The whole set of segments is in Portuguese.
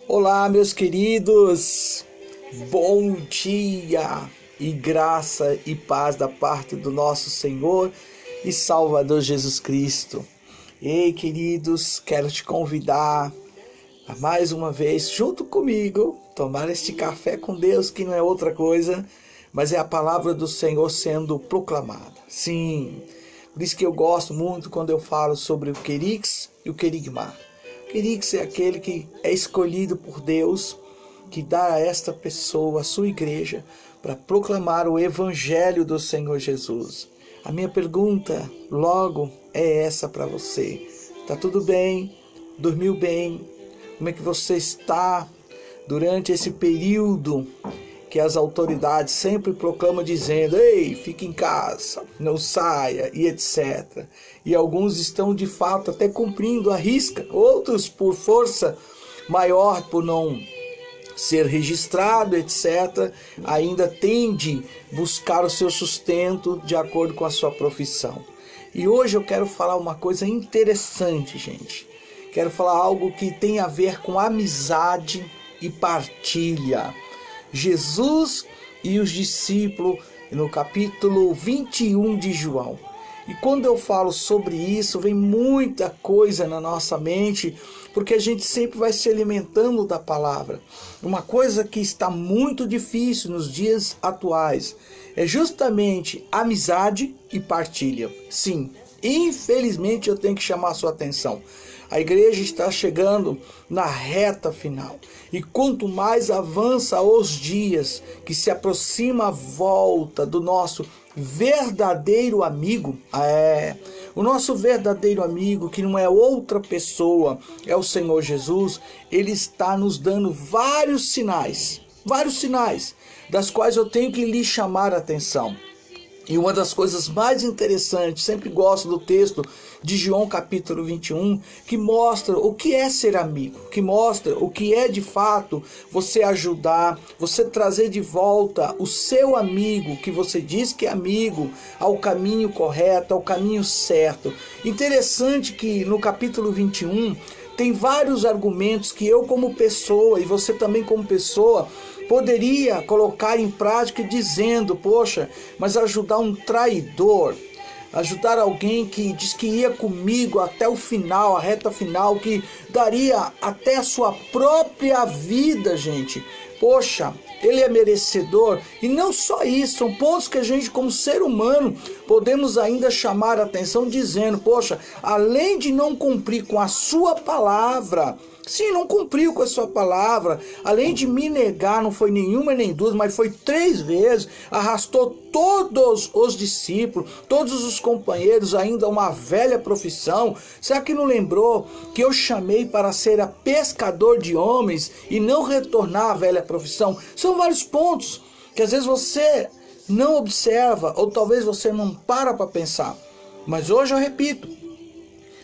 Olá, meus queridos, bom dia e graça e paz da parte do nosso Senhor e Salvador Jesus Cristo. Ei, queridos, quero te convidar a mais uma vez, junto comigo, tomar este café com Deus, que não é outra coisa, mas é a palavra do Senhor sendo proclamada. Sim, por isso que eu gosto muito quando eu falo sobre o querix e o querigma. O querix é aquele que é escolhido por Deus, que dá a esta pessoa, a sua igreja, para proclamar o evangelho do Senhor Jesus. A minha pergunta, logo, é essa para você. Tá tudo bem? Dormiu bem? Como é que você está durante esse período que as autoridades sempre proclamam dizendo: ei, fique em casa, não saia e etc. E alguns estão de fato até cumprindo a risca, outros por força maior, por não ser registrado, etc., ainda tende a buscar o seu sustento de acordo com a sua profissão. E hoje eu quero falar uma coisa interessante, gente. Quero falar algo que tem a ver com amizade e partilha. Jesus e os discípulos no capítulo 21 de João. E quando eu falo sobre isso, vem muita coisa na nossa mente, porque a gente sempre vai se alimentando da palavra. Uma coisa que está muito difícil nos dias atuais é justamente amizade e partilha. Sim, infelizmente eu tenho que chamar a sua atenção. A igreja está chegando na reta final. E quanto mais avança os dias que se aproxima a volta do nosso verdadeiro amigo, o nosso verdadeiro amigo, que não é outra pessoa, é o Senhor Jesus, ele está nos dando vários sinais, das quais eu tenho que lhe chamar a atenção. E uma das coisas mais interessantes, sempre gosto do texto de João capítulo 21, que mostra o que é ser amigo, que mostra o que é de fato você ajudar, você trazer de volta o seu amigo, que você diz que é amigo, ao caminho correto, ao caminho certo. Interessante que no capítulo 21 tem vários argumentos que eu como pessoa e você também como pessoa poderia colocar em prática dizendo: poxa, mas ajudar um traidor, ajudar alguém que diz que ia comigo até o final, a reta final, que daria até a sua própria vida, gente. Poxa, ele é merecedor. E não só isso, são pontos que a gente como ser humano podemos ainda chamar a atenção dizendo: poxa, além de não cumprir com a sua palavra, sim, não cumpriu com a sua palavra, além de me negar, não foi nenhuma nem duas, mas foi 3 vezes, arrastou todos os discípulos, todos os companheiros, ainda uma velha profissão. Será que não lembrou que eu chamei para ser a pescador de homens e não retornar à velha profissão? São vários pontos que às vezes você não observa, ou talvez você não para pensar. Mas hoje eu repito,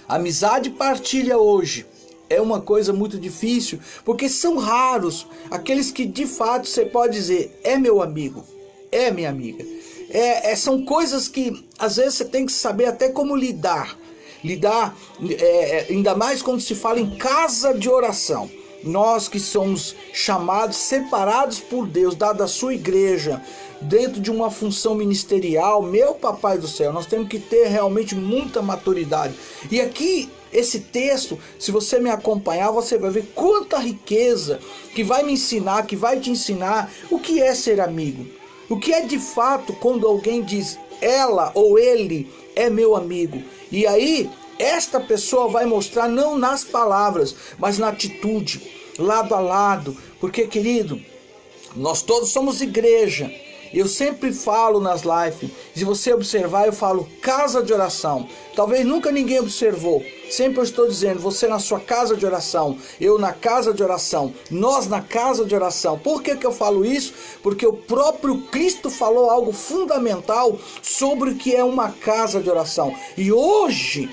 amizade e partilha hoje é uma coisa muito difícil, porque são raros aqueles que de fato você pode dizer: é meu amigo, é minha amiga. São coisas que às vezes você tem que saber até como lidar, ainda mais quando se fala em casa de oração. Nós que somos chamados, separados por Deus, dada a sua igreja, dentro de uma função ministerial, meu papai do céu, nós temos que ter realmente muita maturidade. E aqui, esse texto, se você me acompanhar, você vai ver quanta riqueza que vai me ensinar, que vai te ensinar o que é ser amigo. O que é de fato quando alguém diz: ela ou ele é meu amigo. E aí, esta pessoa vai mostrar não nas palavras, mas na atitude, lado a lado. Porque, querido, nós todos somos igreja. Eu sempre falo nas lives, se você observar, eu falo casa de oração. Talvez nunca ninguém observou. Sempre eu estou dizendo: você na sua casa de oração, eu na casa de oração, nós na casa de oração. Por que eu falo isso? Porque o próprio Cristo falou algo fundamental sobre o que é uma casa de oração. E hoje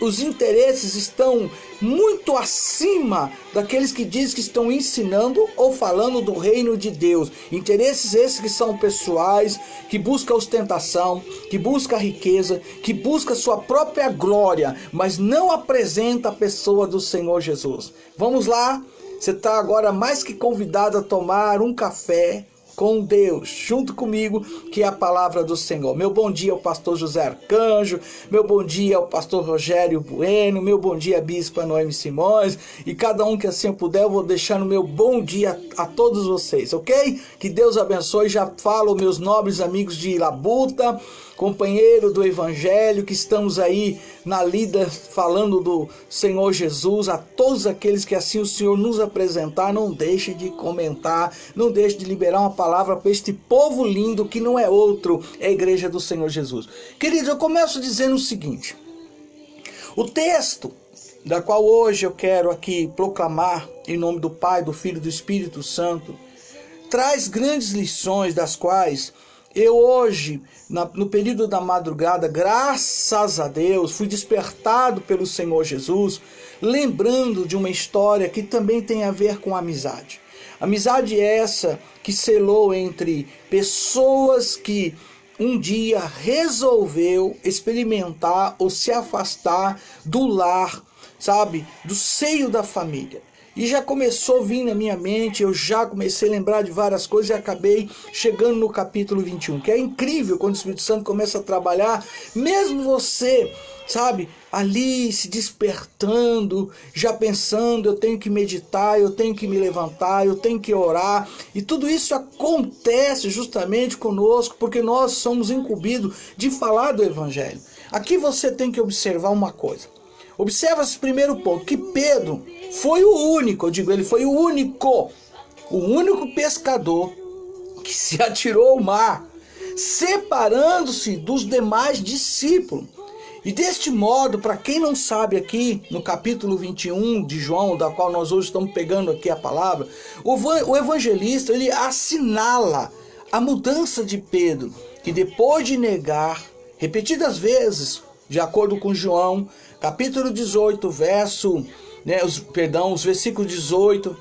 os interesses estão muito acima daqueles que dizem que estão ensinando ou falando do reino de Deus. Interesses esses que são pessoais, que buscam ostentação, que buscam riqueza, que buscam sua própria glória, mas não apresenta a pessoa do Senhor Jesus. Vamos lá, Você está agora mais que convidado a tomar um café com Deus, junto comigo, que é a palavra do Senhor. Meu bom dia ao pastor José Arcanjo, meu bom dia ao pastor Rogério Bueno, meu bom dia à bispa Noemi Simões, e cada um que assim eu puder, eu vou deixando meu bom dia a todos vocês, ok? Que Deus abençoe. Já falo meus nobres amigos de Labuta, companheiro do Evangelho, que estamos aí na lida falando do Senhor Jesus. A todos aqueles que assim o Senhor nos apresentar, não deixe de comentar, não deixe de liberar uma palavra para este povo lindo que não é outro, é a igreja do Senhor Jesus. Queridos, eu começo dizendo o seguinte: o texto da qual hoje eu quero aqui proclamar, em nome do Pai, do Filho e do Espírito Santo, traz grandes lições, das quais eu hoje, no período da madrugada, graças a Deus, fui despertado pelo Senhor Jesus, lembrando de uma história que também tem a ver com amizade. Amizade essa que selou entre pessoas que um dia resolveu experimentar ou se afastar do lar, sabe, do seio da família. E já começou a vir na minha mente, eu já comecei a lembrar de várias coisas e acabei chegando no capítulo 21, que é incrível quando o Espírito Santo começa a trabalhar, mesmo você, sabe, ali se despertando, já pensando, eu tenho que meditar, eu tenho que me levantar, eu tenho que orar, e tudo isso acontece justamente conosco, porque nós somos incumbidos de falar do Evangelho. Aqui você tem que observar uma coisa. Observa esse primeiro ponto, que Pedro foi o único, eu digo, ele foi o único pescador que se atirou ao mar, separando-se dos demais discípulos. E deste modo, para quem não sabe aqui, no capítulo 21 de João, da qual nós hoje estamos pegando aqui a palavra, o evangelista, ele assinala a mudança de Pedro, que depois de negar repetidas vezes, de acordo com João, capítulo 18, os versículos 18,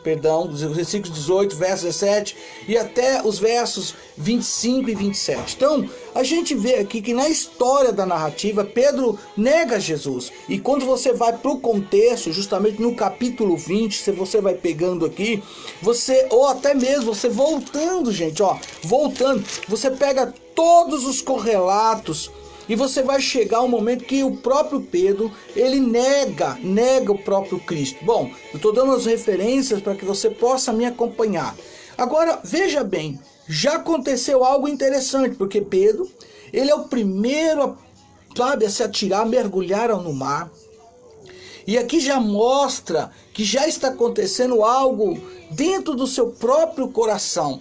verso 17 e até os versos 25 e 27. Então, a gente vê aqui que na história da narrativa, Pedro nega Jesus. E quando você vai para o contexto, justamente no capítulo 20, se você vai pegando aqui, ou até mesmo você voltando, gente, voltando, você pega todos os correlatos, e você vai chegar um momento que o próprio Pedro, ele nega o próprio Cristo. Bom, eu estou dando as referências para que você possa me acompanhar. Agora, veja bem, já aconteceu algo interessante, porque Pedro, ele é o primeiro, a se atirar, a mergulhar no mar. E aqui já mostra que já está acontecendo algo dentro do seu próprio coração.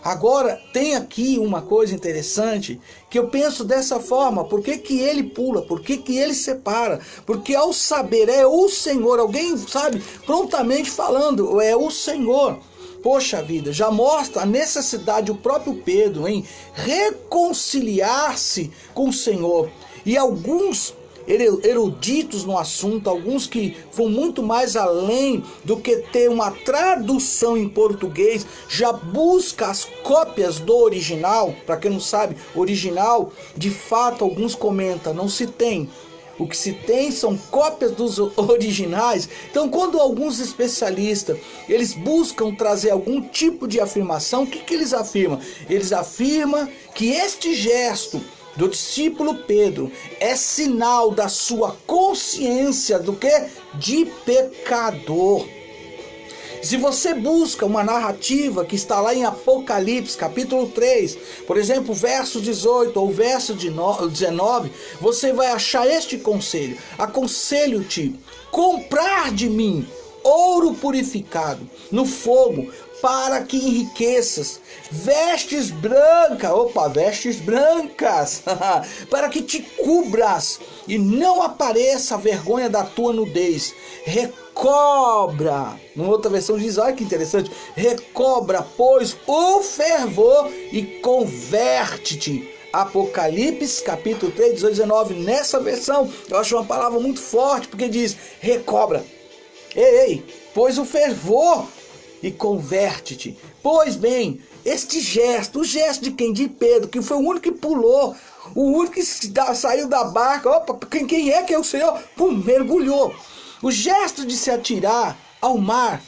Agora, tem aqui uma coisa interessante, que eu penso dessa forma: por que que ele pula? Por que que ele separa? Porque ao saber, é o Senhor, alguém sabe, prontamente falando, é o Senhor. Poxa vida, já mostra a necessidade, o próprio Pedro, em reconciliar-se com o Senhor. E alguns eruditos no assunto, alguns que vão muito mais além do que ter uma tradução em português, já busca as cópias do original. Para quem não sabe, original, de fato, alguns comentam, não se tem. O que se tem são cópias dos originais. Então, quando alguns especialistas, eles buscam trazer algum tipo de afirmação, o que que eles afirmam? Eles afirmam que este gesto do discípulo Pedro é sinal da sua consciência do que? De pecador. Se você busca uma narrativa que está lá em Apocalipse, capítulo 3, por exemplo, verso 18 ou verso 19, você vai achar este conselho: aconselho-te comprar de mim ouro purificado no fogo, para que enriqueças, vestes brancas, para que te cubras e não apareça a vergonha da tua nudez. Recobra, numa outra versão diz, olha que interessante, recobra, pois, o fervor e converte-te. Apocalipse, capítulo 3, 18, 19, nessa versão, eu acho uma palavra muito forte, porque diz, recobra. Ei, pois o fervor e converte-te. Pois bem, este gesto, o gesto de quem? De Pedro, que foi o único que pulou, o único que saiu da barca. Opa, quem é que é o Senhor? Pum, mergulhou. O gesto de se atirar ao mar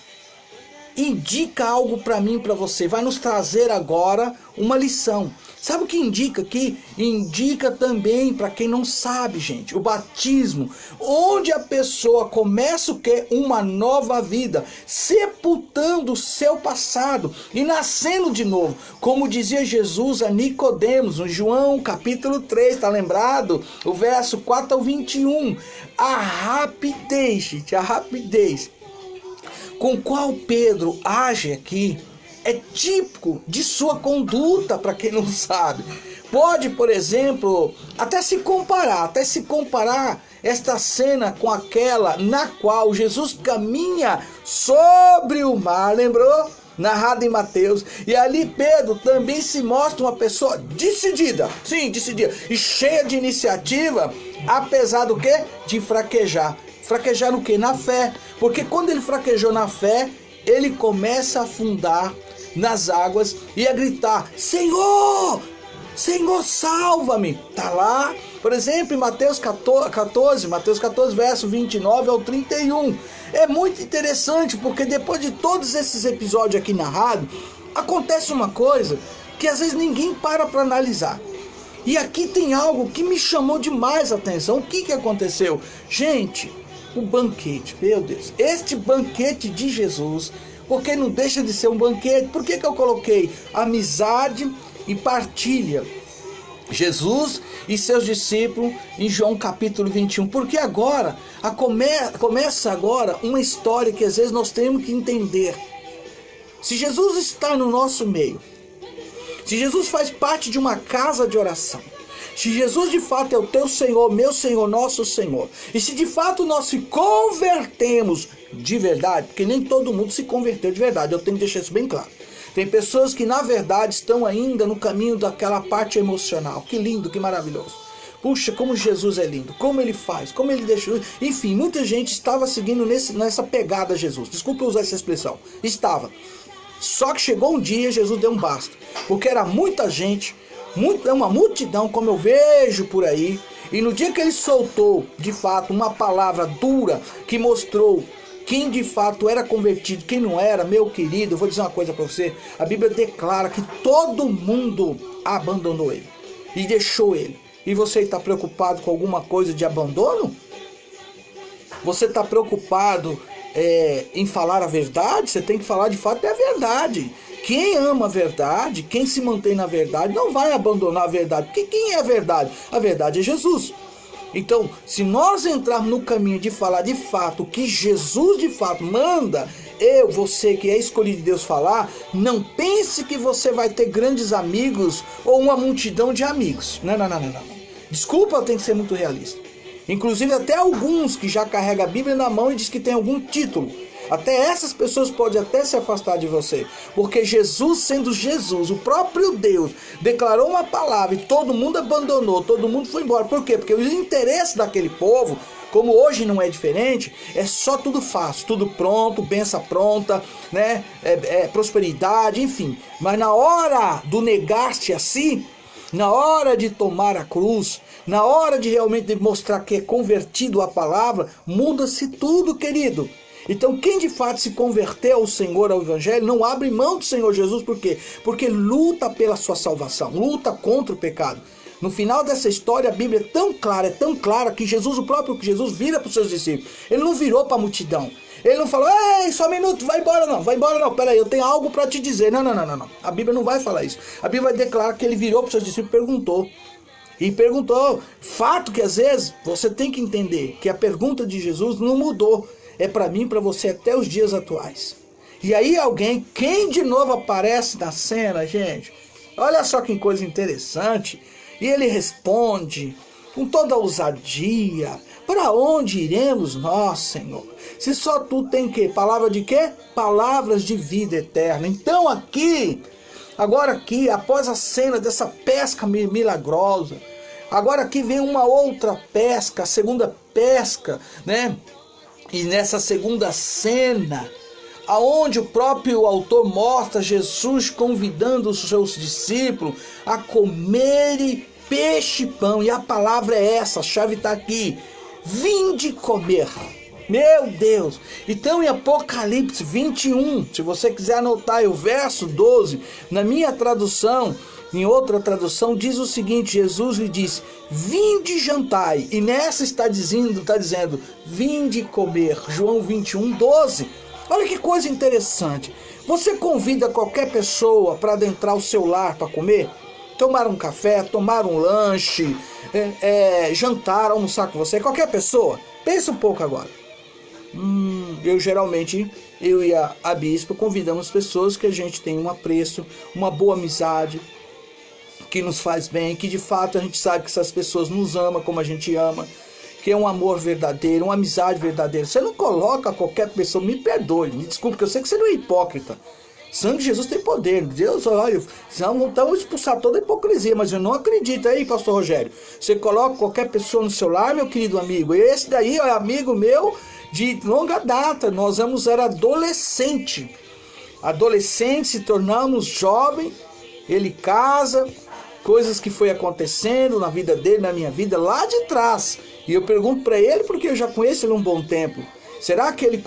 indica algo para mim e para você, vai nos trazer agora uma lição. Sabe o que indica aqui? Indica também, para quem não sabe, gente, o batismo, onde a pessoa começa o quê? Uma nova vida, sepultando o seu passado e nascendo de novo, como dizia Jesus a Nicodemos, no João capítulo 3, tá lembrado? O verso 4 ao 21, a rapidez, gente, a rapidez com qual Pedro age aqui, é típico de sua conduta, para quem não sabe. Pode, por exemplo, até se comparar esta cena com aquela na qual Jesus caminha sobre o mar, lembrou? Narrado em Mateus. E ali Pedro também se mostra uma pessoa decidida, sim, decidida, e cheia de iniciativa, apesar do quê? De fraquejar. Fraquejar no quê? Na fé. Porque quando ele fraquejou na fé, ele começa a afundar nas águas e a gritar: Senhor, Senhor, salva-me. Tá lá, por exemplo, em Mateus 14, verso 29 ao 31. É muito interessante, porque depois de todos esses episódios aqui narrados, acontece uma coisa que às vezes ninguém para analisar. E aqui tem algo que me chamou demais a atenção. O que aconteceu? Gente, o banquete, meu Deus, este banquete de Jesus, porque não deixa de ser um banquete. Por que eu coloquei amizade e partilha? Jesus e seus discípulos em João capítulo 21. Porque agora, começa agora uma história que às vezes nós temos que entender. Se Jesus está no nosso meio, se Jesus faz parte de uma casa de oração, se Jesus de fato é o teu Senhor, meu Senhor, nosso Senhor, e se de fato nós se convertemos de verdade, porque nem todo mundo se converteu de verdade, eu tenho que deixar isso bem claro. Tem pessoas que na verdade estão ainda no caminho daquela parte emocional. Que lindo, que maravilhoso. Puxa, como Jesus é lindo, como ele faz, como ele deixou. Enfim, muita gente estava seguindo nessa pegada a Jesus. Desculpa usar essa expressão. Estava. Só que chegou um dia, Jesus deu um basta. Porque era muita gente, uma multidão, como eu vejo por aí. E no dia que ele soltou, de fato, uma palavra dura que mostrou quem de fato era convertido, quem não era, meu querido, eu vou dizer uma coisa para você. A Bíblia declara que todo mundo abandonou ele e deixou ele. E você está preocupado com alguma coisa de abandono? Você está preocupado em falar a verdade? Você tem que falar de fato a verdade. Quem ama a verdade, quem se mantém na verdade, não vai abandonar a verdade. Porque quem é a verdade? A verdade é Jesus. Então, se nós entrarmos no caminho de falar de fato o que Jesus de fato manda, você que é escolhido de Deus falar, não pense que você vai ter grandes amigos ou uma multidão de amigos. Não. Desculpa, eu tenho que ser muito realista. Inclusive até alguns que já carregam a Bíblia na mão e diz que tem algum título. Até essas pessoas podem até se afastar de você. Porque Jesus, sendo Jesus, o próprio Deus, declarou uma palavra e todo mundo abandonou, todo mundo foi embora. Por quê? Porque o interesse daquele povo, como hoje não é diferente, é só tudo fácil, tudo pronto, bênção pronta, né? Prosperidade, enfim. Mas na hora do negar-se a si, na hora de tomar a cruz, na hora de realmente mostrar que é convertido à palavra, muda-se tudo, querido. Então quem de fato se converteu ao Senhor, ao Evangelho, não abre mão do Senhor Jesus. Por quê? Porque luta pela sua salvação, luta contra o pecado. No final dessa história, a Bíblia é tão clara que Jesus, o próprio Jesus, vira para os seus discípulos. Ele não virou para a multidão. Ele não falou: ei, só um minuto, vai embora não, peraí, eu tenho algo para te dizer. Não. A Bíblia não vai falar isso. A Bíblia vai declarar que ele virou para os seus discípulos e perguntou. Fato que às vezes você tem que entender que a pergunta de Jesus não mudou. É para mim e para você até os dias atuais. E aí quem de novo aparece na cena, gente? Olha só que coisa interessante. E ele responde com toda ousadia: para onde iremos nós, Senhor? Se só tu tem que palavra de quê? Palavras de vida eterna. Então agora aqui, após a cena dessa pesca milagrosa, agora aqui vem uma outra pesca, a segunda pesca, né? E nessa segunda cena, aonde o próprio autor mostra Jesus convidando os seus discípulos a comerem peixe e pão. E a palavra é essa, a chave está aqui: vinde comer. Meu Deus! Então em Apocalipse 21, se você quiser anotar aí o verso 12, na minha tradução, em outra tradução, diz o seguinte: Jesus lhe disse, vinde jantai, e nessa está dizendo, vinde comer. João 21, 12. Olha que coisa interessante. Você convida qualquer pessoa para adentrar o seu lar para comer? Tomar um café, tomar um lanche, jantar, almoçar com você, qualquer pessoa? Pensa um pouco agora. Eu e a bispa convidamos pessoas que a gente tem um apreço, uma boa amizade, que nos faz bem, que de fato a gente sabe que essas pessoas nos amam como a gente ama, que é um amor verdadeiro, uma amizade verdadeira. Você não coloca qualquer pessoa, me perdoe, me desculpe, que eu sei que você não é hipócrita. O sangue de Jesus tem poder. Deus, olha, não estamos expulsar toda a hipocrisia, mas eu não acredito. Aí, pastor Rogério, você coloca qualquer pessoa no seu lar, meu querido amigo. Esse daí é amigo meu de longa data. Nós era adolescente. Adolescente, se tornamos jovem, ele casa, coisas que foi acontecendo na vida dele, na minha vida, lá de trás. E eu pergunto para ele, porque eu já conheço ele há um bom tempo. Será que ele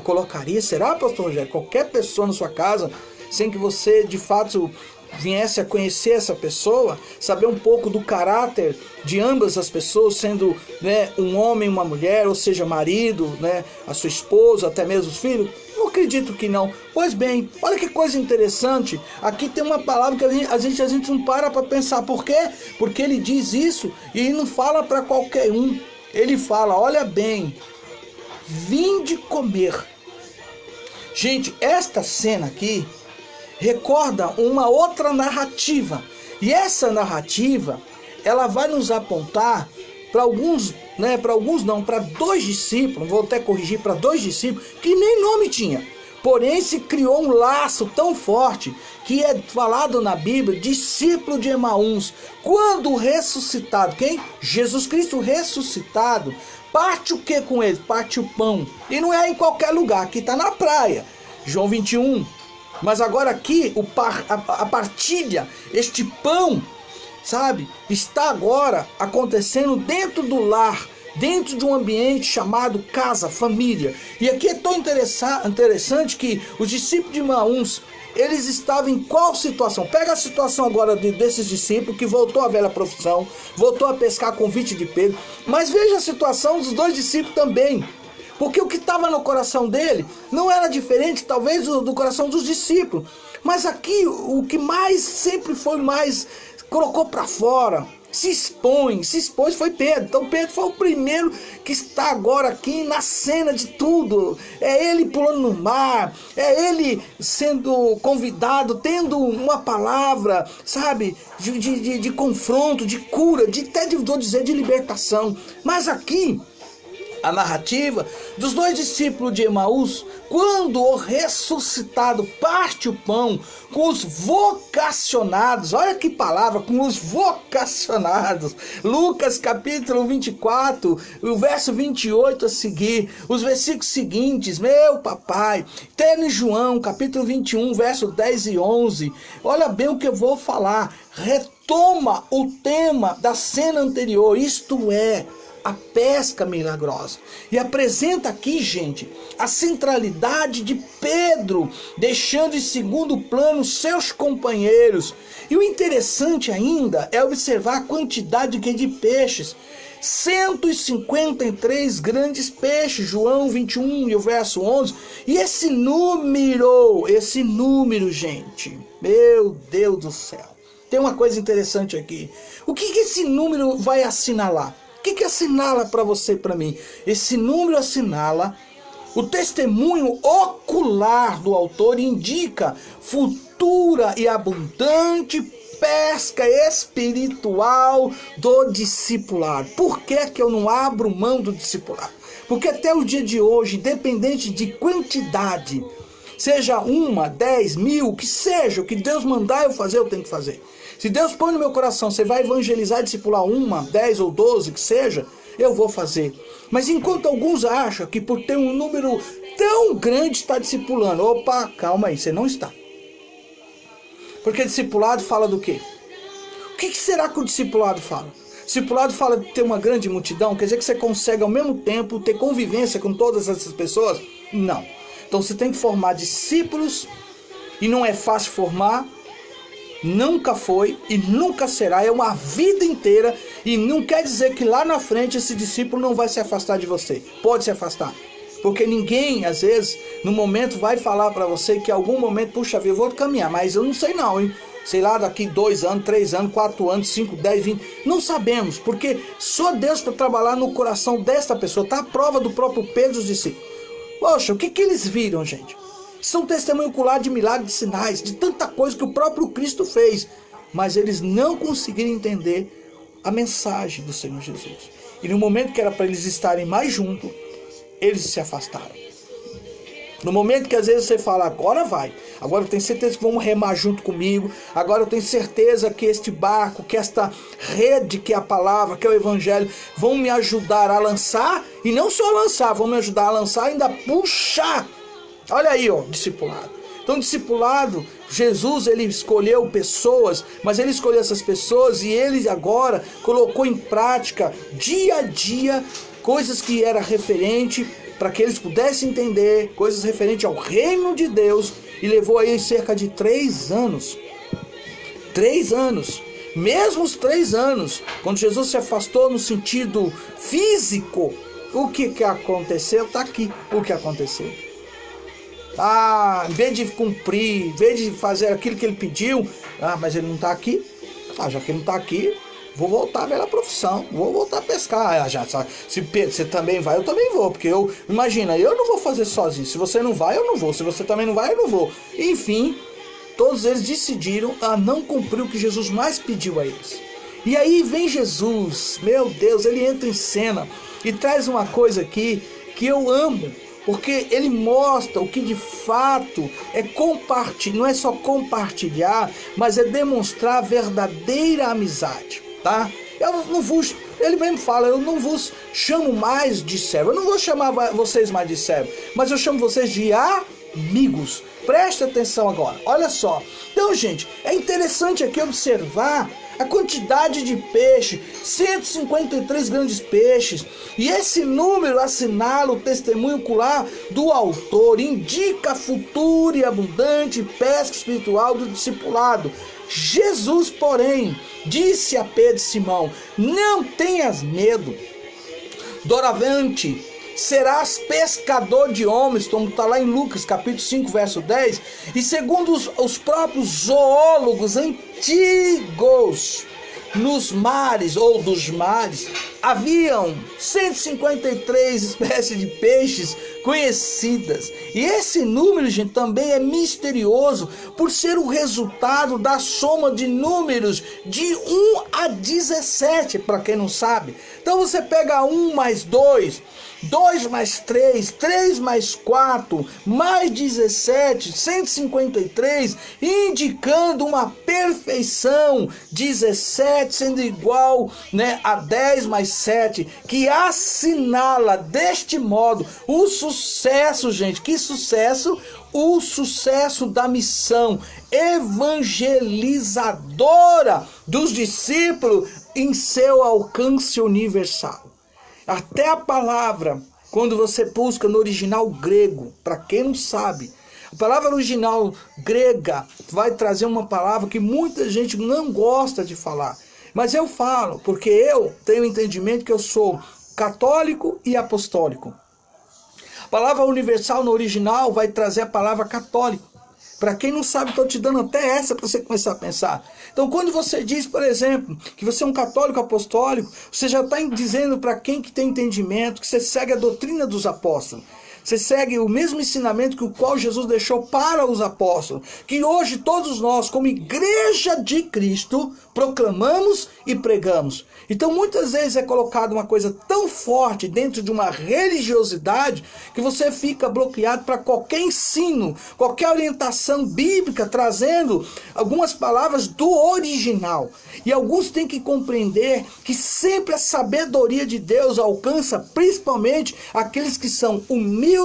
colocaria, será, pastor Rogério, qualquer pessoa na sua casa, sem que você, de fato, viesse a conhecer essa pessoa, saber um pouco do caráter de ambas as pessoas, sendo, né, um homem e uma mulher, ou seja, marido, né, a sua esposa, até mesmo os filhos? Não acredito que não. Pois bem, olha que coisa interessante. Aqui tem uma palavra que a gente não para pensar. Por quê? Porque ele diz isso e ele não fala para qualquer um. Ele fala, olha bem, vinde comer. Gente, esta cena aqui recorda uma outra narrativa. E essa narrativa, ela vai nos apontar para alguns, né, para 2 discípulos, vou até corrigir, para 2 discípulos, que nem nome tinha. Porém, se criou um laço tão forte, que é falado na Bíblia, discípulo de Emaús. Quando ressuscitado, quem? Jesus Cristo ressuscitado, parte o que com ele? Parte o pão. E não é em qualquer lugar, aqui está na praia. João 21. Mas agora aqui, a partilha, este pão, sabe, está agora acontecendo dentro do lar, dentro de um ambiente chamado casa, família. E aqui é tão interessante que os discípulos de Emaús, eles estavam em qual situação? Pega a situação agora desses discípulos que voltou à velha profissão, voltou a pescar convite de Pedro, mas veja a situação dos 2 discípulos também. Porque o que estava no coração dele não era diferente, talvez, do coração dos discípulos. Mas aqui, o que mais sempre foi mais, colocou para fora, se expôs, foi Pedro. Então Pedro foi o primeiro que está agora aqui na cena de tudo. É ele pulando no mar, é ele sendo convidado, tendo uma palavra, sabe, de confronto, de cura, vou dizer, de libertação. Mas aqui, a narrativa dos 2 discípulos de Emaús, quando o ressuscitado parte o pão com os vocacionados, olha que palavra, com os vocacionados, Lucas capítulo 24, o verso 28 a seguir, os versículos seguintes, meu papai, tem em João capítulo 21, verso 10 e 11, olha bem o que eu vou falar, retoma o tema da cena anterior, isto é, a pesca milagrosa. E apresenta aqui, gente, a centralidade de Pedro, deixando em segundo plano seus companheiros. E o interessante ainda é observar a quantidade de peixes. 153 grandes peixes, João 21 e o verso 11. E esse número, gente, meu Deus do céu. Tem uma coisa interessante aqui. O que esse número vai assinalar? O que assinala para você e para mim? Esse número assinala o testemunho ocular do autor, indica futura e abundante pesca espiritual do discipulado. Por que eu não abro mão do discipulado? Porque até o dia de hoje, independente de quantidade, seja 1, 10, 1000, que seja, o que Deus mandar eu fazer, eu tenho que fazer. Se Deus põe no meu coração, você vai evangelizar, discipular 1, 10 ou 12, que seja, eu vou fazer. Mas enquanto alguns acham que por ter um número tão grande está discipulando, opa, calma aí, você não está. Porque discipulado fala do quê? O que será que o discipulado fala? Discipulado fala de ter uma grande multidão, quer dizer que você consegue ao mesmo tempo ter convivência com todas essas pessoas? Não. Então você tem que formar discípulos, e não é fácil formar, nunca foi e nunca será, é uma vida inteira, e não quer dizer que lá na frente esse discípulo não vai se afastar de você. Pode se afastar, porque ninguém, às vezes, no momento vai falar para você que em algum momento, puxa vida, eu vou caminhar, mas eu não sei não, hein? Sei lá, daqui 2 anos, 3 anos, 4 anos, 5, 10, 20, não sabemos, porque só Deus para trabalhar no coração desta pessoa. Está a prova do próprio Pedro e os discípulos. Poxa, o que eles viram, gente? São testemunho ocular de milagres, de sinais, de tanta coisa que o próprio Cristo fez, mas eles não conseguiram entender a mensagem do Senhor Jesus. E no momento que era para eles estarem mais juntos, eles se afastaram. No momento que às vezes você fala, agora vai, agora eu tenho certeza que vão remar junto comigo, agora eu tenho certeza que este barco, que esta rede, que é a palavra, que é o evangelho, vão me ajudar a lançar, e não só lançar, vão me ajudar a lançar, ainda puxar. Olha aí, ó, discipulado. Então, discipulado, Jesus, ele escolheu pessoas, mas ele escolheu essas pessoas e ele agora colocou em prática, dia a dia, coisas que era referente para que eles pudessem entender, coisas referentes ao reino de Deus, e levou aí cerca de 3 anos. 3 anos. Mesmo os 3 anos, quando Jesus se afastou no sentido físico, o que aconteceu? Está aqui o que aconteceu. Em vez de cumprir, em vez de fazer aquilo que ele pediu, mas ele não está aqui. Já que ele não está aqui, vou voltar a ver a profissão, vou voltar a pescar. Se você também vai, eu também vou, porque imagina, eu não vou fazer sozinho. Se você não vai, eu não vou. Se você também não vai, eu não vou. Enfim, todos eles decidiram a não cumprir o que Jesus mais pediu a eles. E aí vem Jesus, meu Deus, ele entra em cena e traz uma coisa aqui que eu amo. Porque ele mostra o que de fato é compartilhar, não é só compartilhar, mas é demonstrar a verdadeira amizade, tá? Ele mesmo fala, eu não vos chamo mais de servo, eu não vou chamar vocês mais de servo, mas eu chamo vocês de amigos. Preste atenção agora, olha só. Então, gente, é interessante aqui observar a quantidade de peixe, 153 grandes peixes, e esse número assinala o testemunho ocular do autor, indica a futura e abundante pesca espiritual do discipulado. Jesus, porém, disse a Pedro e Simão, não tenhas medo, doravante serás pescador de homens, como está lá em Lucas capítulo 5, verso 10, e segundo os próprios zoólogos antigos, nos mares ou dos mares, haviam 153 espécies de peixes conhecidas. E esse número, gente, também é misterioso por ser o resultado da soma de números de 1 a 17, para quem não sabe. Então você pega 1 mais 2, 2 mais 3, 3 mais 4, mais 17, 153, indicando uma perfeição, 17 sendo igual, né, a 10 mais 7, que assinala deste modo o sucesso, gente, que sucesso? O sucesso da missão evangelizadora dos discípulos em seu alcance universal. Até a palavra, quando você busca no original grego, para quem não sabe, a palavra original grega vai trazer uma palavra que muita gente não gosta de falar. Mas eu falo, porque eu tenho entendimento que eu sou católico e apostólico. A palavra universal no original vai trazer a palavra católico. Para quem não sabe, estou te dando até essa para você começar a pensar. Então, quando você diz, por exemplo, que você é um católico apostólico, você já está dizendo para quem que tem entendimento que você segue a doutrina dos apóstolos. Você segue o mesmo ensinamento que o qual Jesus deixou para os apóstolos, que hoje todos nós, como igreja de Cristo, proclamamos e pregamos. Então muitas vezes é colocado uma coisa tão forte dentro de uma religiosidade que você fica bloqueado para qualquer ensino, qualquer orientação bíblica, trazendo algumas palavras do original. E alguns têm que compreender que sempre a sabedoria de Deus alcança principalmente aqueles que são humildes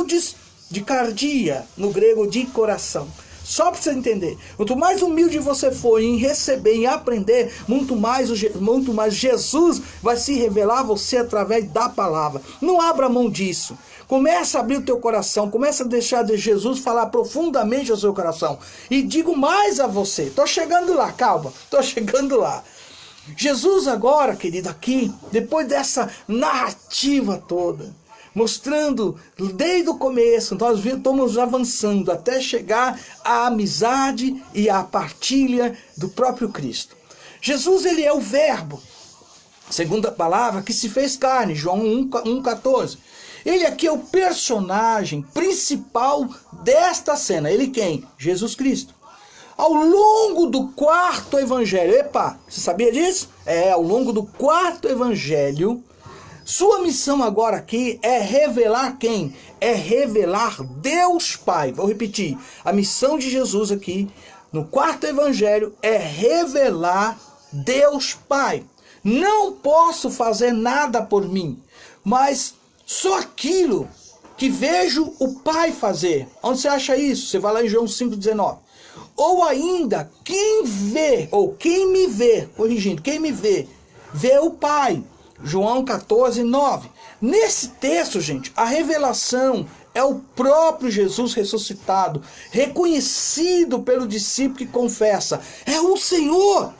de cardia, no grego de coração. Só para você entender. Quanto mais humilde você for em receber, em aprender, muito mais Jesus vai se revelar a você através da palavra. Não abra mão disso. Começa a abrir o teu coração, começa a deixar de Jesus falar profundamente ao seu coração. E digo mais a você, estou chegando lá, calma, estou chegando lá. Jesus agora, querido, aqui, depois dessa narrativa toda, mostrando desde o começo, nós estamos avançando até chegar à amizade e à partilha do próprio Cristo. Jesus, ele é o verbo, segundo a palavra, que se fez carne, João 1,14. Ele aqui é o personagem principal desta cena. Ele quem? Jesus Cristo. Ao longo do quarto evangelho, epa, você sabia disso? Ao longo do quarto evangelho, sua missão agora aqui é revelar quem? É revelar Deus Pai. Vou repetir, a missão de Jesus aqui, no quarto evangelho, é revelar Deus Pai. Não posso fazer nada por mim, mas só aquilo que vejo o Pai fazer. Onde você acha isso? Você vai lá em João 5,19. Ou ainda, quem vê, ou quem me vê, corrigindo, quem me vê, vê o Pai. João 14,9. Nesse texto, gente, a revelação é o próprio Jesus ressuscitado, reconhecido pelo discípulo que confessa. É o Senhor.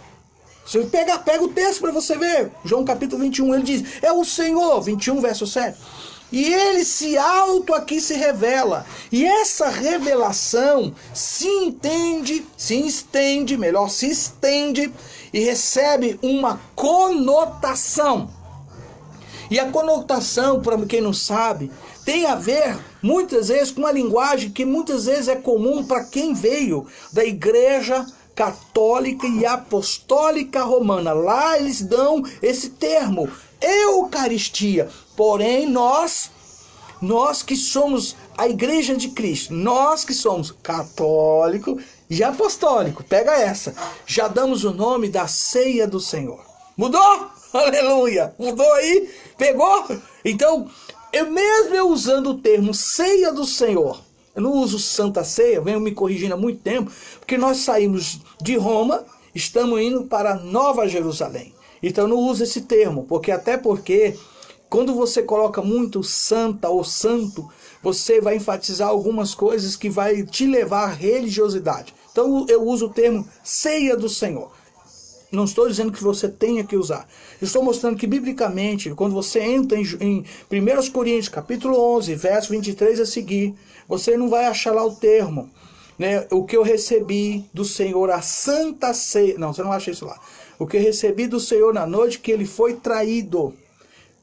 Você pega o texto para você ver. João capítulo 21, ele diz, é o Senhor, 21, verso 7. E ele se revela. E essa revelação se estende e recebe uma conotação. E a conotação, para quem não sabe, tem a ver muitas vezes com uma linguagem que muitas vezes é comum para quem veio da igreja católica e apostólica romana. Lá eles dão esse termo, Eucaristia. Porém, nós que somos a igreja de Cristo, nós que somos católico e apostólico, pega essa, já damos o nome da ceia do Senhor. Mudou? Aleluia! Mudou aí? Pegou? Então, eu usando o termo ceia do Senhor, eu não uso Santa Ceia, venho me corrigindo há muito tempo, porque nós saímos de Roma, estamos indo para Nova Jerusalém. Então eu não uso esse termo, porque quando você coloca muito santa ou santo, você vai enfatizar algumas coisas que vai te levar à religiosidade. Então eu uso o termo ceia do Senhor. Não estou dizendo que você tenha que usar. Estou mostrando que biblicamente, quando você entra em 1 Coríntios, capítulo 11, verso 23 a seguir, você não vai achar lá o termo, né? O que eu recebi do Senhor, a santa ceia. Não, você não acha isso lá. O que eu recebi do Senhor na noite que ele foi traído.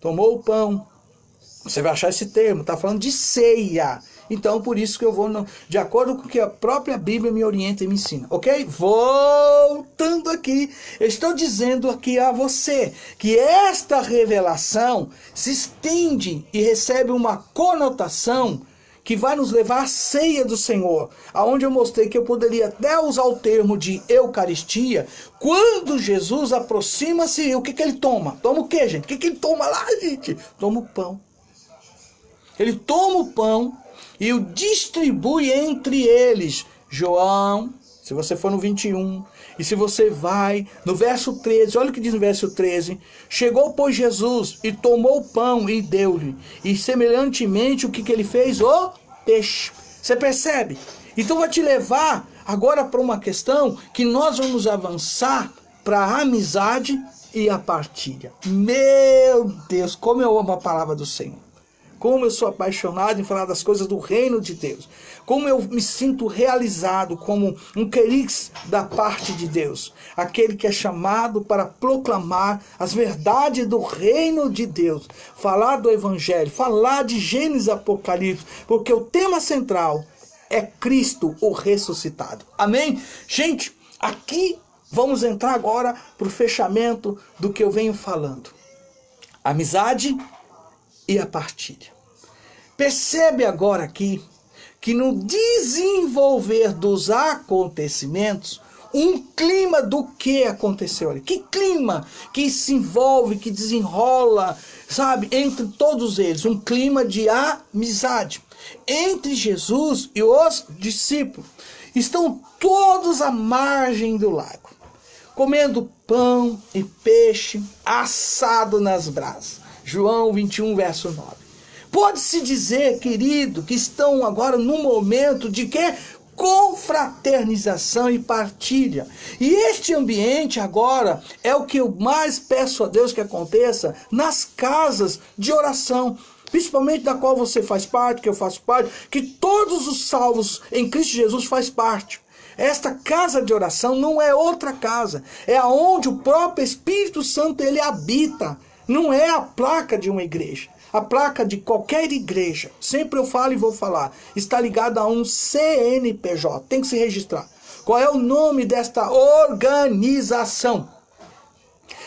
Tomou o pão. Você vai achar esse termo. Está falando de ceia. Então, por isso que eu vou, de acordo com o que a própria Bíblia me orienta e me ensina. Ok? Voltando aqui, estou dizendo aqui a você que esta revelação se estende e recebe uma conotação que vai nos levar à ceia do Senhor, aonde eu mostrei que eu poderia até usar o termo de Eucaristia. Quando Jesus aproxima-se, o que ele toma? Toma o que, gente? O que ele toma lá, gente? Toma o pão. Ele toma o pão e o distribui entre eles. João, se você for no 21, e se você vai no verso 13, olha o que diz no verso 13. Chegou, pois, Jesus e tomou o pão e deu-lhe. E semelhantemente o que ele fez? O peixe. Você percebe? Então vai te levar agora para uma questão que nós vamos avançar para a amizade e a partilha. Meu Deus, como eu amo a palavra do Senhor. Como eu sou apaixonado em falar das coisas do reino de Deus. Como eu me sinto realizado como um querix da parte de Deus. Aquele que é chamado para proclamar as verdades do reino de Deus. Falar do evangelho, falar de Gênesis e Apocalipse. Porque o tema central é Cristo, o ressuscitado. Amém? Gente, aqui vamos entrar agora para o fechamento do que eu venho falando. Amizade e a partilha. Percebe agora aqui que no desenvolver dos acontecimentos, um clima do que aconteceu ali. Que clima que se envolve, que desenrola, sabe, entre todos eles. Um clima de amizade. entre Jesus e os discípulos. Estão todos à margem do lago, comendo pão e peixe assado nas brasas. João 21, verso 9. Pode-se dizer, querido, que estão agora num momento de quê? Confraternização e partilha. E este ambiente agora é o que eu mais peço a Deus que aconteça nas casas de oração, principalmente da qual você faz parte, que eu faço parte, que todos os salvos em Cristo Jesus faz parte. Esta casa de oração não é outra casa, é aonde o próprio Espírito Santo ele habita. Não é a placa de uma igreja. A placa de qualquer igreja, sempre eu falo e vou falar, está ligada a um CNPJ, tem que se registrar. Qual é o nome desta organização?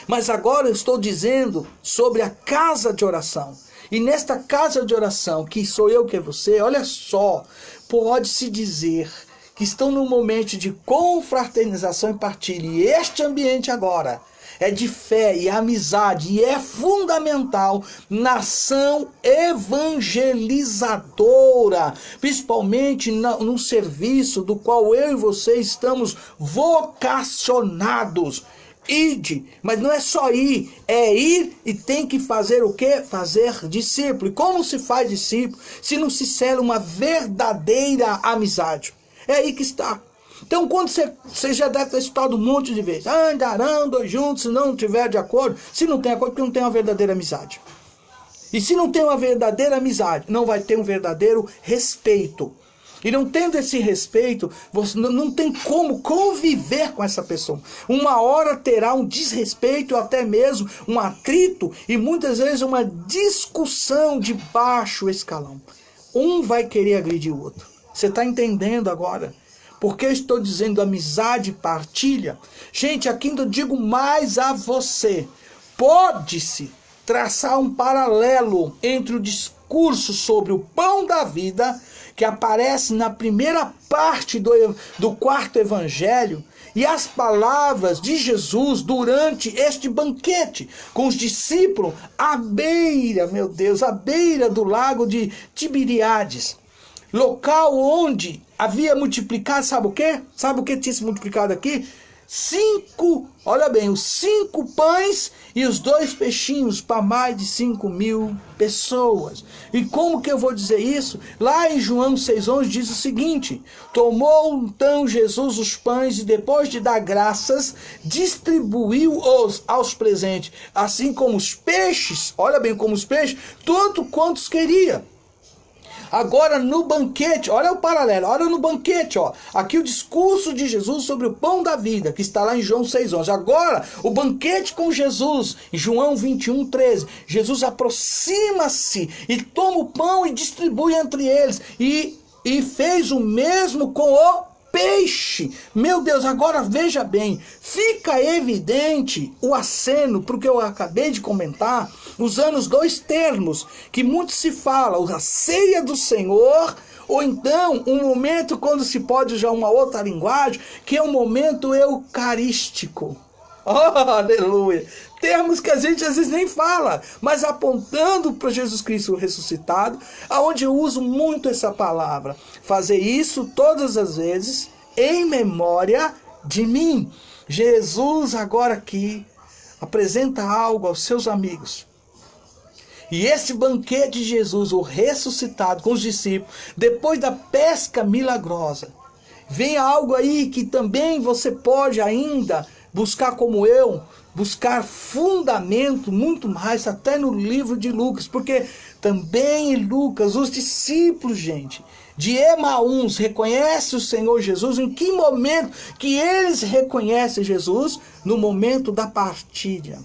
Mas agora eu estou dizendo sobre a casa de oração. E nesta casa de oração, que sou eu, que é você, olha só, pode-se dizer que estão num momento de confraternização e partilha. E este ambiente agora é de fé e amizade e é fundamental na ação evangelizadora, principalmente no serviço do qual eu e você estamos vocacionados. Ide, mas não é só ir, é ir e tem que fazer o quê? Fazer discípulo. E como se faz discípulo se não se cela uma verdadeira amizade? É aí que está. Então, quando você já deve ter estudado um monte de vezes, andarão dois juntos se não tiver de acordo. Se não tem acordo, porque não tem uma verdadeira amizade. E se não tem uma verdadeira amizade, não vai ter um verdadeiro respeito. E não tendo esse respeito, você não tem como conviver com essa pessoa. Uma hora terá um desrespeito, até mesmo um atrito e muitas vezes uma discussão de baixo escalão. Um vai querer agredir o outro. Você está entendendo agora? Porque eu estou dizendo amizade e partilha. Gente, aqui eu digo mais a você. Pode-se traçar um paralelo entre o discurso sobre o pão da vida, que aparece na primeira parte do quarto evangelho, e as palavras de Jesus durante este banquete com os discípulos à beira, meu Deus, à beira do lago de Tiberíades. Local onde havia multiplicado, sabe o quê? Sabe o que tinha se multiplicado aqui? 5, olha bem, os 5 pães e os 2 peixinhos para mais de 5.000 pessoas. E como que eu vou dizer isso? Lá em João 6,11 diz o seguinte: tomou então Jesus os pães e depois de dar graças, distribuiu-os aos presentes, assim como os peixes, olha bem, como os peixes, tanto quantos queria. Agora no banquete, olha o paralelo, olha no banquete, ó. Aqui o discurso de Jesus sobre o pão da vida, que está lá em João 6,11. Agora, o banquete com Jesus, em João 21,13. Jesus aproxima-se e toma o pão e distribui entre eles. E fez o mesmo com o peixe. Meu Deus, agora veja bem, fica evidente o aceno, porque eu acabei de comentar, usando os 2 termos que muito se fala, a ceia do Senhor, ou então um momento quando se pode usar uma outra linguagem, que é um momento eucarístico. Oh, aleluia! Termos que a gente às vezes nem fala, mas apontando para Jesus Cristo ressuscitado, aonde eu uso muito essa palavra. Fazer isso todas as vezes em memória de mim. Jesus agora aqui apresenta algo aos seus amigos. E esse banquete de Jesus, o ressuscitado com os discípulos, depois da pesca milagrosa, vem algo aí que também você pode ainda buscar como eu, buscar fundamento muito mais até no livro de Lucas, porque também em Lucas os discípulos, gente, de Emaús reconhecem o Senhor Jesus. Em que momento que eles reconhecem Jesus? No momento da partilha,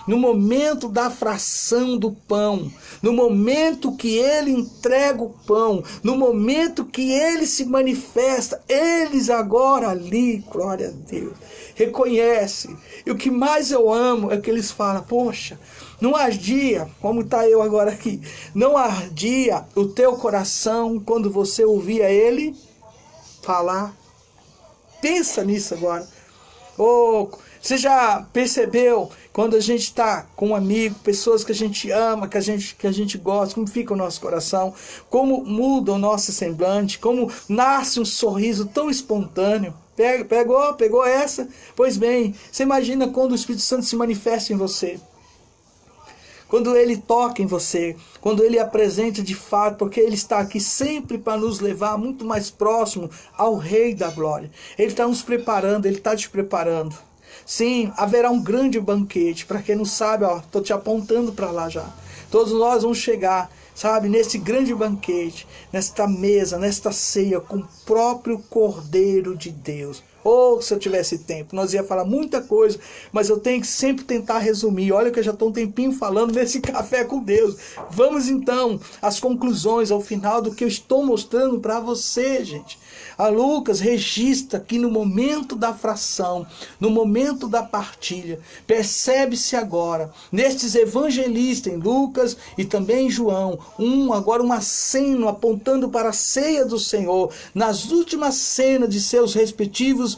no momento da fração do pão, no momento que ele entrega o pão, no momento que ele se manifesta, eles agora ali, glória a Deus, reconhecem. E o que mais eu amo é que eles falam: poxa, não ardia, como está eu agora aqui, não ardia o teu coração quando você ouvia ele falar? Pensa nisso agora. Oh, Você já percebeu quando a gente está com um amigo, pessoas que a gente ama, que a gente gosta, como fica o nosso coração, como muda o nosso semblante, como nasce um sorriso tão espontâneo? Pegou essa? Pois bem, você imagina quando o Espírito Santo se manifesta em você. Quando ele toca em você, quando ele apresenta de fato, porque ele está aqui sempre para nos levar muito mais próximo ao Rei da Glória. Ele está nos preparando, ele está te preparando. Sim, haverá um grande banquete. Para quem não sabe, estou te apontando para lá já. Todos nós vamos chegar, sabe, nesse grande banquete, nesta mesa, nesta ceia, com o próprio Cordeiro de Deus. Ou se eu tivesse tempo, nós ia falar muita coisa, mas eu tenho que sempre tentar resumir. Olha que eu já estou um tempinho falando nesse café com Deus. Vamos então às conclusões, ao final do que eu estou mostrando para você, gente. A Lucas registra que no momento da fração, no momento da partilha, percebe-se agora, nestes evangelistas, em Lucas e também em João, agora um aceno apontando para a ceia do Senhor, nas últimas cenas de seus respectivos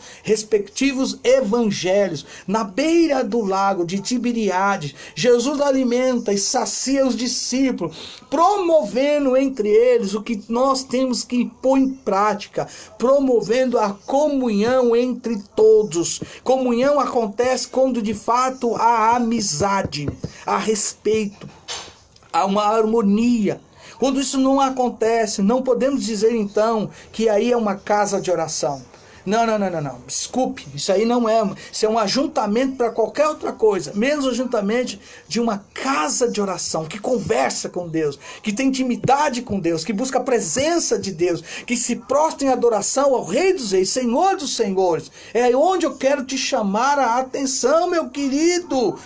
evangelhos, na beira do lago de Tiberíades, Jesus alimenta e sacia os discípulos, promovendo entre eles o que nós temos que pôr em prática, promovendo a comunhão entre todos. Comunhão acontece quando de fato há amizade, há respeito, há uma harmonia. Quando isso não acontece, não podemos dizer então que aí é uma casa de oração. Não. Desculpe, isso aí não é. Isso é um ajuntamento para qualquer outra coisa. Menos ajuntamento de uma casa de oração, que conversa com Deus, que tem intimidade com Deus, que busca a presença de Deus, que se prostra em adoração ao Rei dos Reis, Senhor dos Senhores. É onde eu quero te chamar a atenção, meu querido.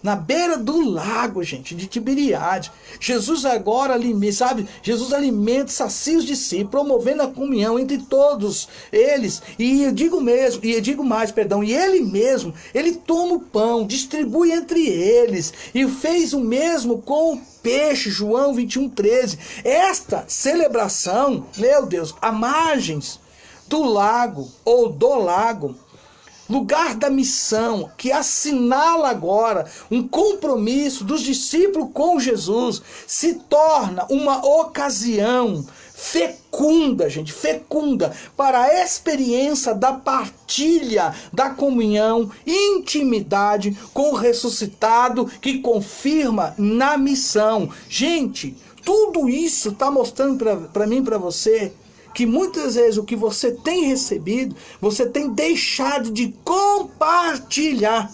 Na beira do lago, gente, de Tiberíades. Jesus agora, sabe? Jesus alimenta, sacia os discípulos, promovendo a comunhão entre todos eles. E eu digo mais, e ele mesmo, ele toma o pão, distribui entre eles, e fez o mesmo com o peixe, João 21:13. Esta celebração, meu Deus, à margens do lago, lugar da missão, que assinala agora um compromisso dos discípulos com Jesus, se torna uma ocasião fecunda, gente, para a experiência da partilha, da comunhão, intimidade com o ressuscitado que confirma na missão. Gente, tudo isso está mostrando para mim, para você, que muitas vezes o que você tem recebido, você tem deixado de compartilhar.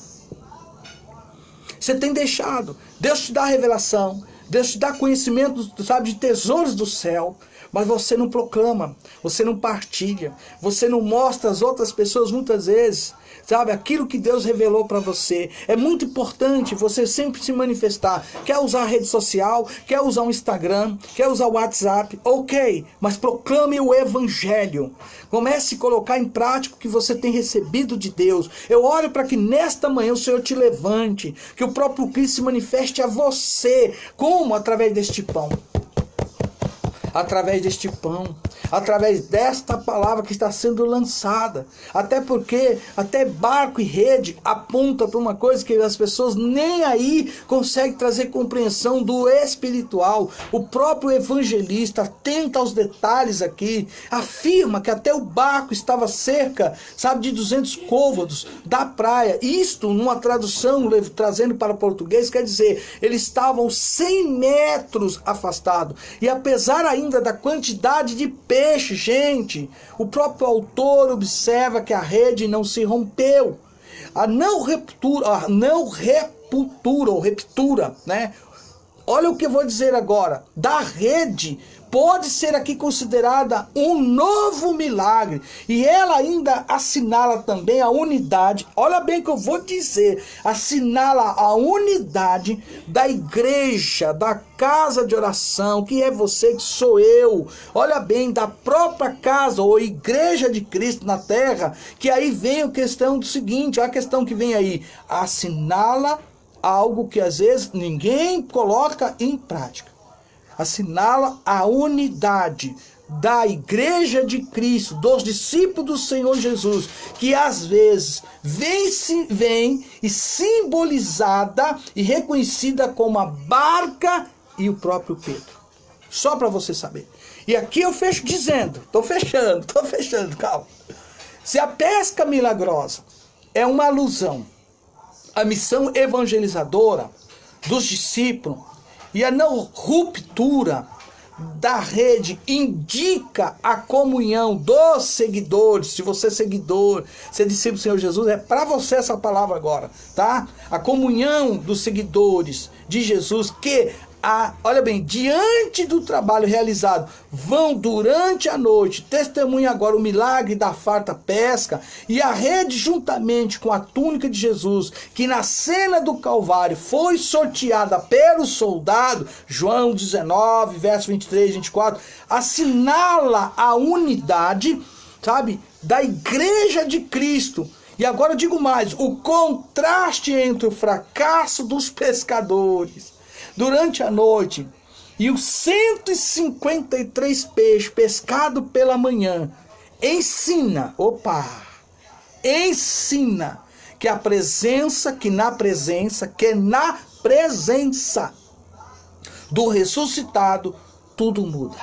Você tem deixado. Deus te dá revelação, Deus te dá conhecimento, sabe, de tesouros do céu, mas você não proclama, você não partilha, você não mostra às outras pessoas muitas vezes, sabe, aquilo que Deus revelou para você. É muito importante você sempre se manifestar. Quer usar a rede social, quer usar o Instagram, quer usar o WhatsApp, ok, mas proclame o Evangelho. Comece a colocar em prática o que você tem recebido de Deus. Eu oro para que nesta manhã o Senhor te levante, que o próprio Cristo se manifeste a você. Como? Através deste pão. Através deste pão, através desta palavra que está sendo lançada. Até porque, até barco e rede aponta para uma coisa que as pessoas nem aí conseguem trazer compreensão do espiritual. O próprio evangelista, atento aos detalhes aqui, afirma que até o barco estava cerca, sabe, de 200 côvados da praia. Isto, numa tradução, trazendo para o português, quer dizer, eles estavam 100 metros afastados. E apesar ainda da quantidade de peixe, gente, o próprio autor observa que a rede não se rompeu. A não ruptura, né? Olha o que eu vou dizer agora. Da rede pode ser aqui considerada um novo milagre. E ela ainda assinala também a unidade. Olha bem o que eu vou dizer. Assinala a unidade da igreja, da casa de oração, que é você, que sou eu. Olha bem, da própria casa ou igreja de Cristo na terra, que aí vem a questão do seguinte, a questão que vem aí, assinala algo que às vezes ninguém coloca em prática. Assinala a unidade da igreja de Cristo, dos discípulos do Senhor Jesus, que às vezes vem e simbolizada e reconhecida como a barca e o próprio Pedro. Só para você saber. E aqui eu fecho dizendo, estou fechando, calma. Se a pesca milagrosa é uma alusão à missão evangelizadora dos discípulos e a não ruptura da rede indica a comunhão dos seguidores. Se você é seguidor, se é discípulo do Senhor Jesus, é para você essa palavra agora, tá? A comunhão dos seguidores de Jesus que, olha bem, diante do trabalho realizado, vão durante a noite, testemunha agora o milagre da farta pesca, e a rede juntamente com a túnica de Jesus, que na cena do Calvário foi sorteada pelo soldado, João 19, verso 23, 24, assinala a unidade, sabe, da igreja de Cristo. E agora eu digo mais, o contraste entre o fracasso dos pescadores durante a noite e os 153 peixes pescados pela manhã ensina que na presença do ressuscitado tudo muda.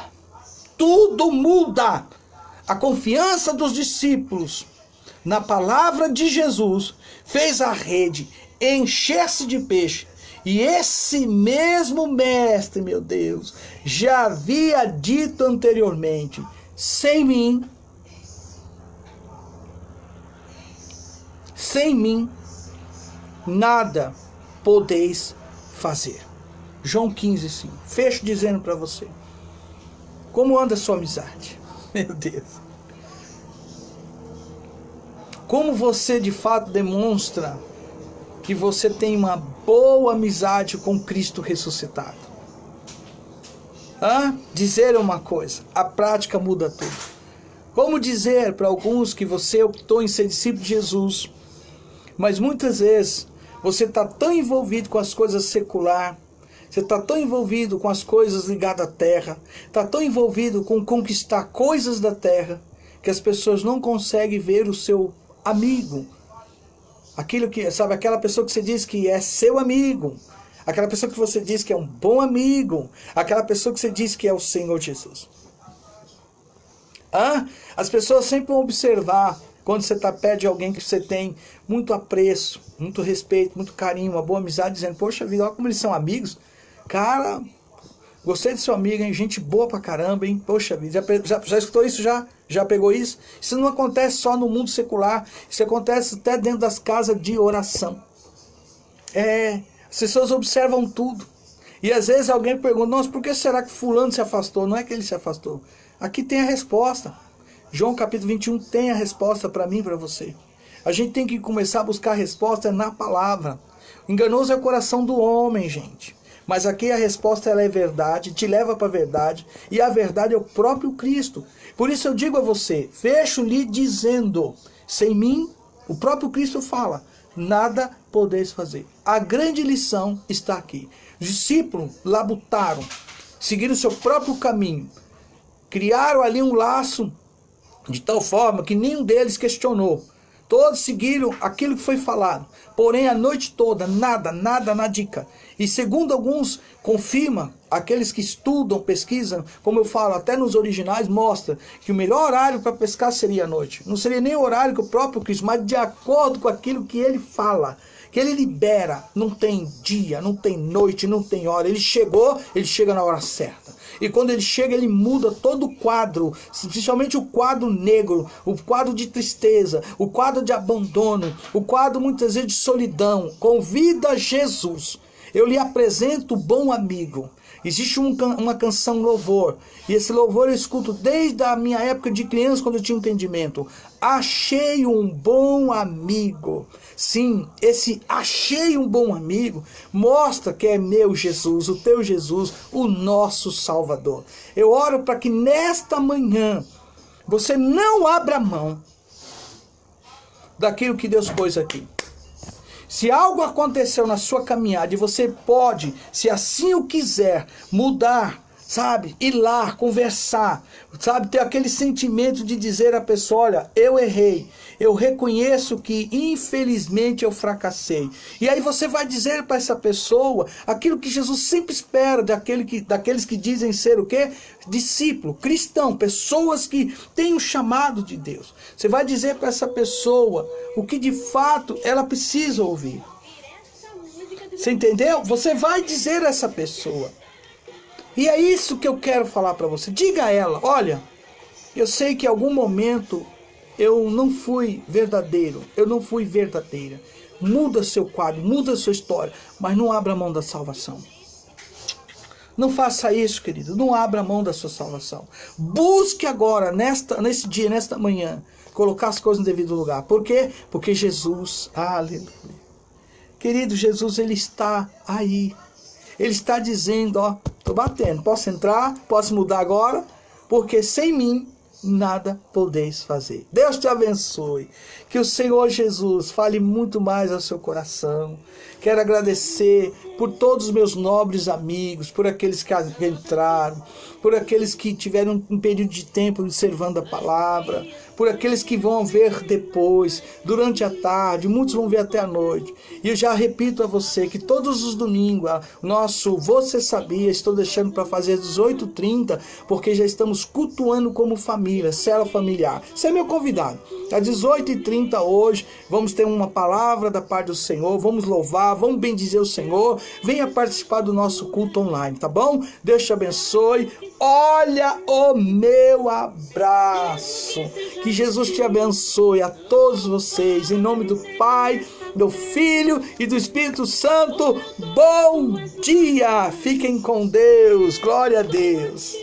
Tudo muda. A confiança dos discípulos na palavra de Jesus fez a rede encher-se de peixe. E esse mesmo mestre, meu Deus, já havia dito anteriormente: sem mim, nada podeis fazer. João 15, 5. Fecho dizendo para você: como anda a sua amizade? Meu Deus. Como você de fato demonstra que você tem uma boa amizade com Cristo ressuscitado? Dizer uma coisa, a prática muda tudo. Como dizer para alguns que você optou em ser discípulo de Jesus, mas muitas vezes você está tão envolvido com as coisas seculares, você está tão envolvido com as coisas ligadas à terra, está tão envolvido com conquistar coisas da terra, que as pessoas não conseguem ver o seu amigo. Aquilo que, sabe, aquela pessoa que você diz que é seu amigo, aquela pessoa que você diz que é um bom amigo, aquela pessoa que você diz que é o Senhor Jesus. As pessoas sempre vão observar quando você está perto de alguém que você tem muito apreço, muito respeito, muito carinho, uma boa amizade, dizendo: poxa vida, olha como eles são amigos. Cara, gostei do seu amigo, hein? Gente boa pra caramba, hein? Poxa vida, já escutou isso já? Já pegou isso? Isso não acontece só no mundo secular, isso acontece até dentro das casas de oração. As pessoas observam tudo. E às vezes alguém pergunta: nossa, por que será que fulano se afastou? Não é que ele se afastou. Aqui tem a resposta. João capítulo 21 tem a resposta para mim e para você. A gente tem que começar a buscar a resposta na palavra. Enganoso é o coração do homem, gente. Mas aqui a resposta ela é verdade, te leva para a verdade, e a verdade é o próprio Cristo. Por isso eu digo a você, fecho-lhe dizendo: sem mim, o próprio Cristo fala, nada podeis fazer. A grande lição está aqui. Os discípulos labutaram, seguiram o seu próprio caminho, criaram ali um laço de tal forma que nenhum deles questionou. Todos seguiram aquilo que foi falado. Porém, a noite toda, nadica. E segundo alguns, confirma, aqueles que estudam, pesquisam, como eu falo, até nos originais, mostra que o melhor horário para pescar seria a noite. Não seria nem o horário que o próprio Cristo, mas de acordo com aquilo que ele fala, que ele libera. Não tem dia, não tem noite, não tem hora. Ele chega na hora certa. E quando ele chega, ele muda todo o quadro, principalmente o quadro negro, o quadro de tristeza, o quadro de abandono, o quadro muitas vezes de solidão. Convida Jesus. Eu lhe apresento o bom amigo. Existe uma canção louvor, e esse louvor eu escuto desde a minha época de criança, quando eu tinha entendimento. Achei um bom amigo. Sim, esse achei um bom amigo mostra que é meu Jesus, o teu Jesus, o nosso Salvador. Eu oro para que nesta manhã você não abra mão daquilo que Deus pôs aqui. Se algo aconteceu na sua caminhada e você pode, se assim o quiser, mudar, sabe? Ir lá, conversar, sabe? Ter aquele sentimento de dizer à pessoa, olha, eu errei, eu reconheço que infelizmente eu fracassei. E aí você vai dizer para essa pessoa aquilo que Jesus sempre espera daqueles que dizem ser o quê? Discípulo, cristão, pessoas que têm o chamado de Deus. Você vai dizer para essa pessoa o que de fato ela precisa ouvir. Você entendeu? Você vai dizer a essa pessoa. E é isso que eu quero falar para você. Diga a ela, olha, eu sei que em algum momento eu não fui verdadeiro, eu não fui verdadeira. Muda seu quadro, muda sua história, mas não abra mão da salvação. Não faça isso, querido, não abra mão da sua salvação. Busque agora, nesse dia, nesta manhã, colocar as coisas no devido lugar. Por quê? Porque Jesus, aleluia. Querido, Jesus, ele está aí. Ele está dizendo, ó, estou batendo, posso entrar? Posso mudar agora? Porque sem mim, nada podeis fazer. Deus te abençoe. Que o Senhor Jesus fale muito mais ao seu coração. Quero agradecer por todos os meus nobres amigos, por aqueles que entraram, por aqueles que tiveram um período de tempo observando a palavra, por aqueles que vão ver depois, durante a tarde, muitos vão ver até a noite. E eu já repito a você que todos os domingos, o nosso Você Sabia, estou deixando para fazer às 18h30, porque já estamos cultuando como família, célula familiar. Você é meu convidado. Às 18h30 hoje, vamos ter uma palavra da parte do Senhor, vamos louvar, vamos bendizer o Senhor. Venha participar do nosso culto online, tá bom? Deus te abençoe. Olha o meu abraço. Que Jesus te abençoe a todos vocês. Em nome do Pai, do Filho e do Espírito Santo. Bom dia. Fiquem com Deus. Glória a Deus.